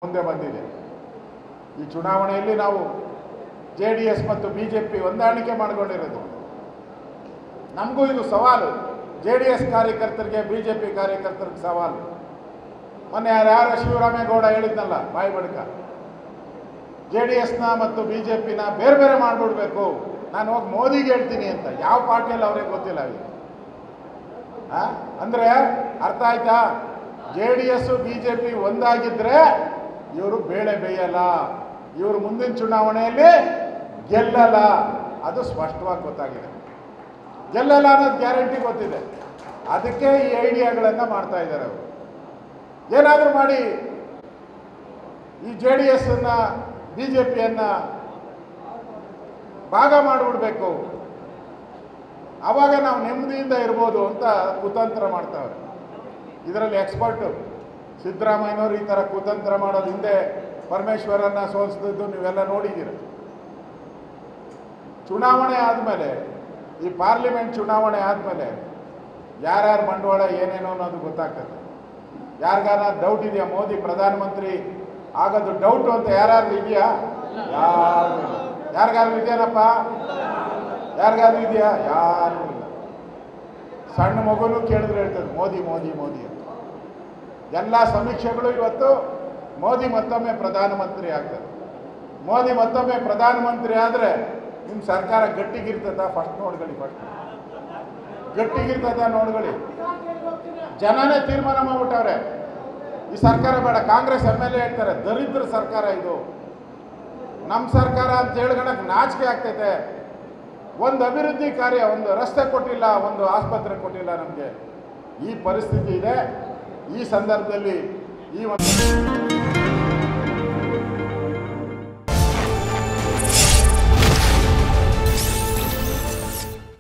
ಮುಂದೆ ಬಂದಿದೆ. ಈ ಚುನಾವಣೆಯಲ್ಲಿ ನಾವು JDS ಮತ್ತು BJP ಹೊಂದಾಣಿಕೆ ಮಾಡಿಕೊಂಡಿರೋದು. ನಮಗೂ ಇದು ಸವಾಲು, JDS ಕಾರ್ಯಕರ್ತರಿಗೆ BJP ಕಾರ್ಯಕರ್ತರಿಗೆ ಸವಾಲು. ಮೊನ್ನೆ ಯಾರು ಶಿವರಾಮೇಗೌಡ ಹೇಳಿದ್ನಲ್ಲ ಬಾಯಿ ಬಳಿಕ, JDSನ ಮತ್ತು BJPನ ಬೇರೆ ಬೇರೆ ಮಾಡಿಬಿಡ್ಬೇಕು, ನಾನು ಹೋಗಿ ಮೋದಿಗೆ ಹೇಳ್ತೀನಿ ಅಂತ. ಯಾವ ಪಾರ್ಟಿಯಲ್ಲಿ ಅವ್ರಿಗೆ ಗೊತ್ತಿಲ್ಲ ಈಗ. ಅಂದರೆ ಅರ್ಥ ಆಯ್ತಾ? JDS BJP ಒಂದಾಗಿದ್ದರೆ ಇವರು ಬೇಳೆ ಬೇಯಲ್ಲ, ಇವರು ಮುಂದಿನ ಚುನಾವಣೆಯಲ್ಲಿ ಗೆಲ್ಲಲ್ಲ. ಅದು ಸ್ಪಷ್ಟವಾಗಿ ಗೊತ್ತಾಗಿದೆ. ಗೆಲ್ಲಲ್ಲ ಅನ್ನೋದು ಗ್ಯಾರಂಟಿ ಗೊತ್ತಿದೆ. ಅದಕ್ಕೆ ಈ ಐಡಿಯಾಗಳನ್ನು ಮಾಡ್ತಾ ಇದ್ದಾರೆ ಅವರು. ಏನಾದರೂ ಮಾಡಿ ಈ JDSನ BJPಯನ್ನು ಭಾಗ ಮಾಡಿಬಿಡ್ಬೇಕು, ಆವಾಗ ನಾವು ನೆಮ್ಮದಿಯಿಂದ ಇರ್ಬೋದು ಅಂತ ಕುತಂತ್ರ ಮಾಡ್ತಾವ್ರೆ. ಇದರಲ್ಲಿ ಎಕ್ಸ್ಪರ್ಟು ಸಿದ್ದರಾಮಯ್ಯನವರು ಈ ಥರ ಕುತಂತ್ರ ಮಾಡೋದು, ಹಿಂದೆ ಪರಮೇಶ್ವರನ್ನ ಸೋಲಿಸಿದ್ದು ನೀವೆಲ್ಲ ನೋಡಿದ್ದೀರ. ಚುನಾವಣೆ ಆದಮೇಲೆ, ಈ ಪಾರ್ಲಿಮೆಂಟ್ ಚುನಾವಣೆ ಆದಮೇಲೆ ಯಾರ್ಯಾರು ಬಂಡವಾಳ ಏನೇನೋ ಅನ್ನೋದು ಗೊತ್ತಾಗ್ತದೆ. ಯಾರಿಗಾರ ಡೌಟ್ ಇದೆಯಾ ಮೋದಿ ಪ್ರಧಾನಮಂತ್ರಿ ಆಗೋದು ಡೌಟು ಅಂತ ಯಾರ್ಯಾರು ಇದೆಯಾ? ಯಾರಿಗಾರು ಇದೆಯೇನಪ್ಪ? ಯಾರಿಗಾರು ಇದೆಯಾ? ಯಾರು ಇಲ್ಲ. ಸಣ್ಣ ಮಗುನು ಕೇಳಿದ್ರೆ ಹೇಳ್ತದೆ ಮೋದಿ ಮೋದಿ ಮೋದಿ ಅಂತ. ಎಲ್ಲ ಸಮೀಕ್ಷೆಗಳು ಇವತ್ತು ಮೋದಿ ಮತ್ತೊಮ್ಮೆ ಪ್ರಧಾನಮಂತ್ರಿ ಆಗ್ತದೆ. ಮೋದಿ ಮತ್ತೊಮ್ಮೆ ಪ್ರಧಾನಮಂತ್ರಿ ಆದರೆ ನಿಮ್ಮ ಸರ್ಕಾರ ಗಟ್ಟಿಗಿರ್ತದ? ಫಸ್ಟ್ ನೋಡ್ಕೊಳ್ಳಿ, ಫಸ್ಟ್ ಗಟ್ಟಿಗಿರ್ತದ ನೋಡ್ಕೊಳ್ಳಿ. ಜನನೇ ತೀರ್ಮಾನ ಮಾಡ್ಬಿಟ್ಟವ್ರೆ ಈ ಸರ್ಕಾರ ಬೇಡ. ಕಾಂಗ್ರೆಸ್ MLA ಹೇಳ್ತಾರೆ ದರಿದ್ರ ಸರ್ಕಾರ ಇದು, ನಮ್ಮ ಸರ್ಕಾರ ಅಂತ ಹೇಳ್ಕೊಳಕ್ಕೆ ನಾಚಿಕೆ ಆಗ್ತೈತೆ. ಒಂದು ಅಭಿವೃದ್ಧಿ ಕಾರ್ಯ, ಒಂದು ರಸ್ತೆ ಕೊಟ್ಟಿಲ್ಲ, ಒಂದು ಆಸ್ಪತ್ರೆ ಕೊಟ್ಟಿಲ್ಲ ನಮಗೆ. ಈ ಪರಿಸ್ಥಿತಿ ಇದೆ. ಈ ಸಂದರ್ಭದಲ್ಲಿ ಈ ಒಂದು